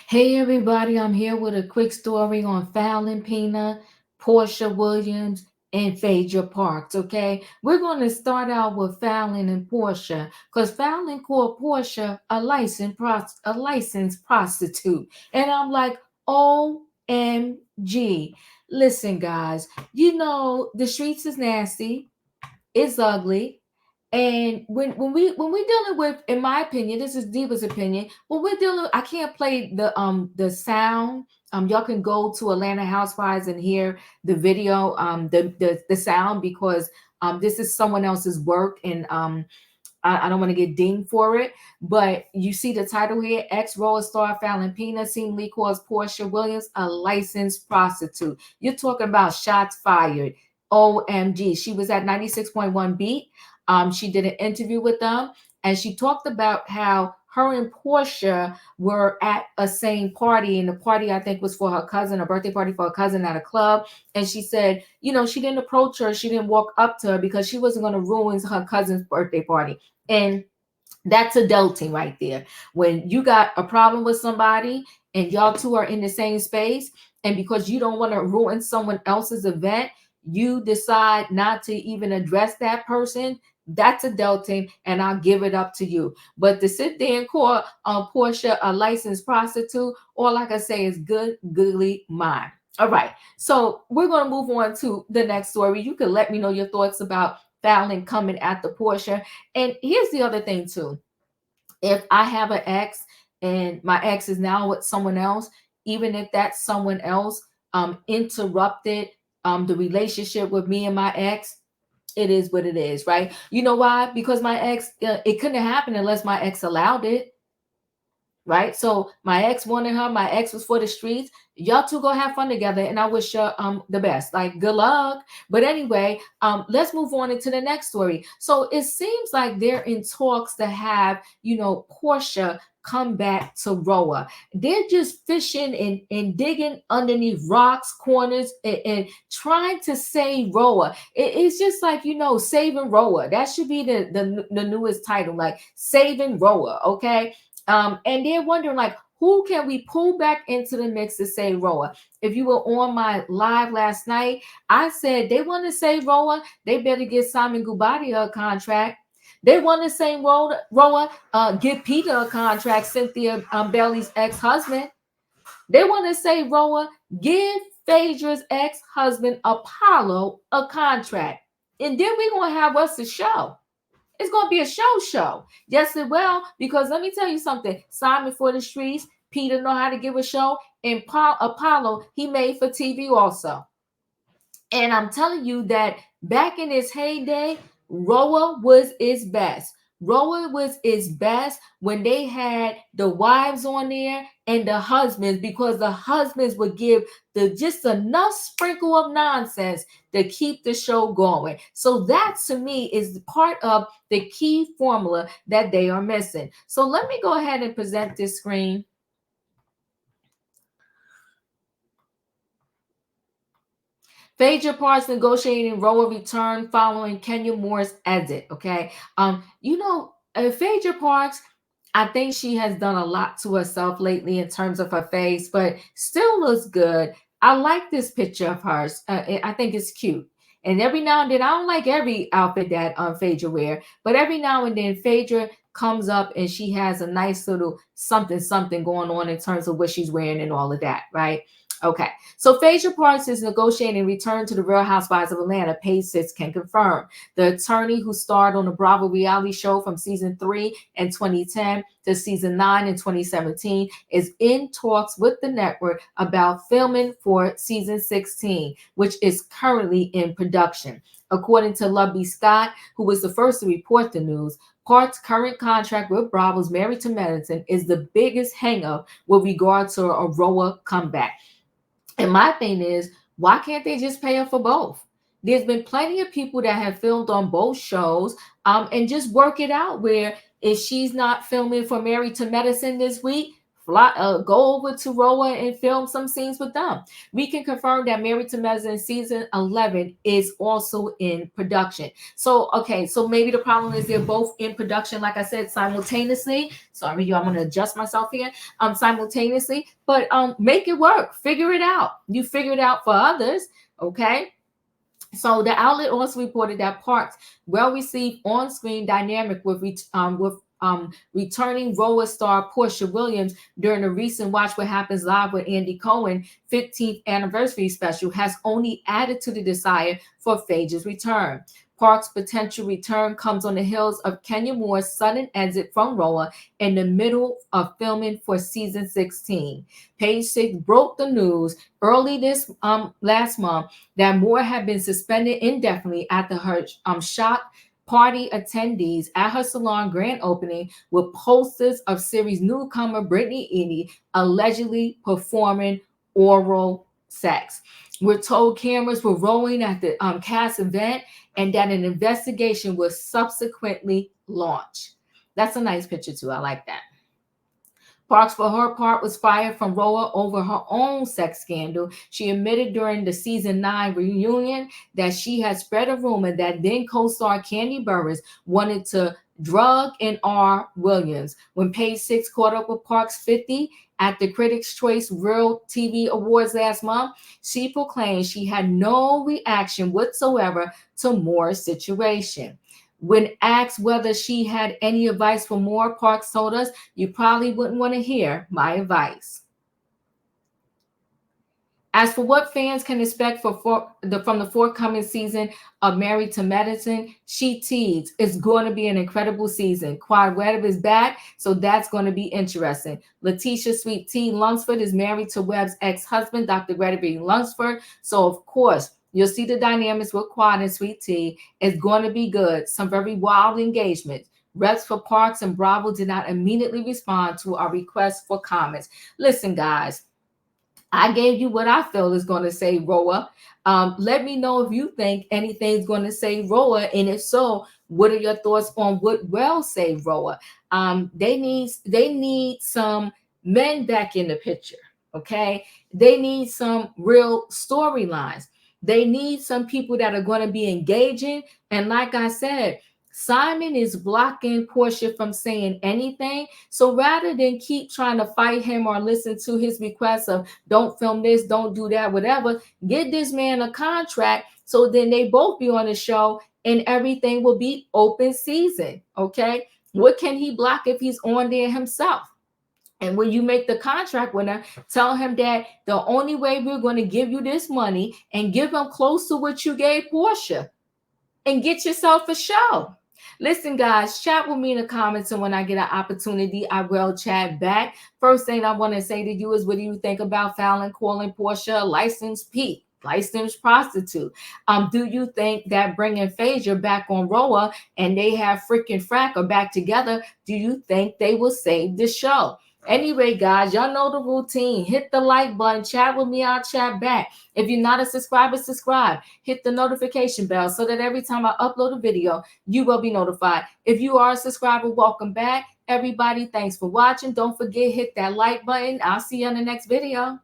Hey everybody, I'm here with a quick story on Falynn Pina, Porsha Williams, and Phaedra Parks. Okay, we're going to start out with Fallon and Porsha because Falynn called Porsha a licensed prostitute, and I'm like, OMG! Listen, guys, the streets is nasty, it's ugly. And when we're dealing with, in my opinion, this is Diva's opinion, when we're dealing, I can't play the sound. Y'all can go to Atlanta Housewives and hear the video, the sound, because this is someone else's work, and I don't want to get dinged for it. But you see the title here: ex RHOA star Falynn Pina seemingly calls Porsha Williams a licensed prostitute. You're talking about shots fired. OMG. She was at 96.1 beat. She did an interview with them, and she talked about how her and Porsha were at a same party, and the party, I think, was for her cousin, a birthday party for her cousin at a club. And she said, she didn't approach her, she didn't walk up to her because she wasn't going to ruin her cousin's birthday party. And that's adulting right there. When you got a problem with somebody and y'all two are in the same space, and because you don't want to ruin someone else's event, you decide not to even address that person. That's adulting, and I'll give it up to you. But to sit there and call Porsha a licensed prostitute, all I can say is good, googly mine. All right, so we're going to move on to the next story. You can let me know your thoughts about Falynn coming at the Porsha. And here's the other thing too. If I have an ex and my ex is now with someone else, even if that someone else interrupted the relationship with me and my ex, it is what it is, right? You know why? Because my ex, it couldn't have happened unless my ex allowed it, right? So my ex wanted her. My ex was for the streets. Y'all two go have fun together, and I wish her the best. Like, good luck. But anyway, let's move on into the next story. So it seems like they're in talks to have Porsha come back to RHOA. They're just fishing and digging underneath rocks, corners, and trying to save RHOA. It's just like, saving RHOA. That should be the newest title, like saving RHOA. Okay. And they're wondering, like, who can we pull back into the mix to say RHOA? If you were on my live last night, I said they want to say RHOA, they better get Simon Gubadia a contract. They want to say RHOA, give Peter a contract, Cynthia Bailey's ex-husband. They want to say RHOA, give Phaedra's ex-husband Apollo a contract. And then we're going to have us a show. It's going to be a show. Yes, it will. Because let me tell you something. Simon for the streets, Peter know how to give a show, and Apollo, he made for TV also. And I'm telling you that back in his heyday, RHOA was its best. RHOA was its best when they had the wives on there and the husbands, because the husbands would give just enough sprinkle of nonsense to keep the show going. So that, to me, is part of the key formula that they are missing. So let me go ahead and present this screen. Phaedra Parks negotiating RHOA return following Kenya Moore's exit. Okay. Phaedra Parks, I think she has done a lot to herself lately in terms of her face, but still looks good. I like this picture of hers. I think it's cute. And every now and then, I don't like every outfit that Phaedra wear, but every now and then Phaedra comes up and she has a nice little something going on in terms of what she's wearing and all of that, right? Okay, so Phaedra Parks is negotiating return to the Real Housewives of Atlanta. Page Six can confirm. The attorney who starred on the Bravo reality show from season 3 in 2010 to season 9 in 2017 is in talks with the network about filming for season 16, which is currently in production. According to Lovely Scott, who was the first to report the news, Park's current contract with Bravo's Married to Medicine is the biggest hang-up with regard to a RHOA comeback. And my thing is, why can't they just pay her for both? There's been plenty of people that have filmed on both shows, and just work it out where if she's not filming for Married to Medicine this week, go over to RHOA and film some scenes with them. We can confirm that Married to Medicine season 11 is also in production. So, okay, so maybe the problem is they're both in production, like I said, simultaneously. Sorry, you, I'm going to adjust myself here. Simultaneously, but make it work. Figure it out. You figure it out for others, okay? So the outlet also reported that Parks well received on-screen dynamic with returning RHOA star Porsha Williams during the recent Watch What Happens Live with Andy Cohen 15th anniversary special has only added to the desire for Phaedra's return. Parks' potential return comes on the heels of Kenya Moore's sudden exit from RHOA in the middle of filming for season 16. Page Six broke the news early this last month that Moore had been suspended indefinitely after her shocked party attendees at her salon grand opening with posters of series newcomer Brittany Edie allegedly performing oral sex. We're told cameras were rolling at the cast event and that an investigation was subsequently launched. That's a nice picture too. I like that. Parks, for her part, was fired from RHOA over her own sex scandal. She admitted during the season 9 reunion that she had spread a rumor that then co-star Candy Burris wanted to drug and R. Williams. When Page Six caught up with Parks 50 at the Critics' Choice Real TV Awards last month, she proclaimed she had no reaction whatsoever to Moore's situation. When asked whether she had any advice for Moore, Parks told us, "You probably wouldn't want to hear my advice." As for what fans can expect from the forthcoming season of Married to Medicine, she teased, it's going to be an incredible season. Quad Webb is back, so that's going to be interesting. Letitia Sweet Tea Lunsford is married to Webb's ex-husband, Dr. Greta B. Lunsford. So, of course, you'll see the dynamics with Quad and Sweet Tea. It's going to be good. Some very wild engagements. Reps for Parks and Bravo did not immediately respond to our request for comments. Listen, guys, I gave you what I feel is going to say RHOA. Let me know if you think anything's going to say RHOA, and if so, what are your thoughts on what will say RHOA? They need some men back in the picture. Okay, they need some real storylines. They need some people that are going to be engaging. And like I said, Simon is blocking Porsha from saying anything. So rather than keep trying to fight him or listen to his requests of don't film this, don't do that, whatever, get this man a contract so then they both be on the show and everything will be open season. Okay. What can he block if he's on there himself? And when you make the contract with him, tell him that the only way we're going to give you this money and give him close to what you gave Porsha and get yourself a show. Listen, guys, chat with me in the comments, and when I get an opportunity, I will chat back. First thing I want to say to you is, what do you think about Fallon calling Porsha a licensed P, licensed prostitute? Do you think that bringing Phaedra back on RHOA and they have freaking frack or back together, do you think they will save the show? Anyway, guys, y'all know the routine. Hit the like button. Chat with me. I'll chat back. If you're not a subscriber, subscribe. Hit the notification bell so that every time I upload a video, you will be notified. If you are a subscriber, welcome back. Everybody, thanks for watching. Don't forget, hit that like button. I'll see you on the next video.